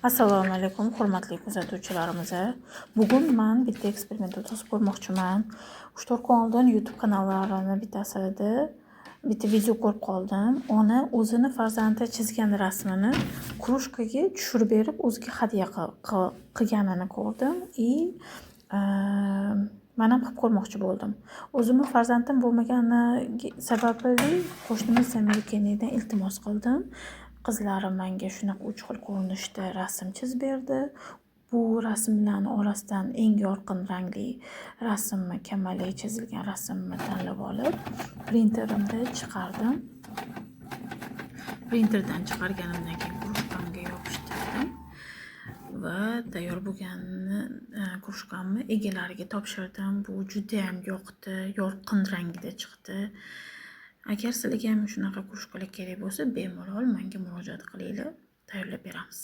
Assalomu alaykum, hurmatli kuzatuvchilarimiz. Bugun men bitta eksperiment o'tkazib ko'rmoqchiman. 3-4 kun oldin YouTube kanallarining bittasida bitta video ko'rib qoldim. Ona o'zini farzandi chizgan rasmini krujkaga tushirib berib, o'ziga hadya qilganini ko'rdim. Men ham qilib ko'rmoqchi bo'ldim. O'zimning farzandim bo'lmagani sababli qo'shnimiz Amerikanidan iltimos qildim. Qizlarim menga shunaqa 3 xil ko'rinishda rasm chizib berdi. Bu rasmlarning orasidan eng yorqin rangli rasmni, kamalak chizilgan rasmni tanlab olib, printerimda chiqardim. Printerdan chiqarganimdan keyin krujkamga yopishtirdim va tayyor bo'lgan krujkamni egalariga topshirdim. Bu juda ham yoqdi, yorqin rangda chiqdi. Agar sizlarga ham shunaqa krujkalar kerak bo'lsa, bemalol menga murojaat qilinglar, tayyorlab beramiz.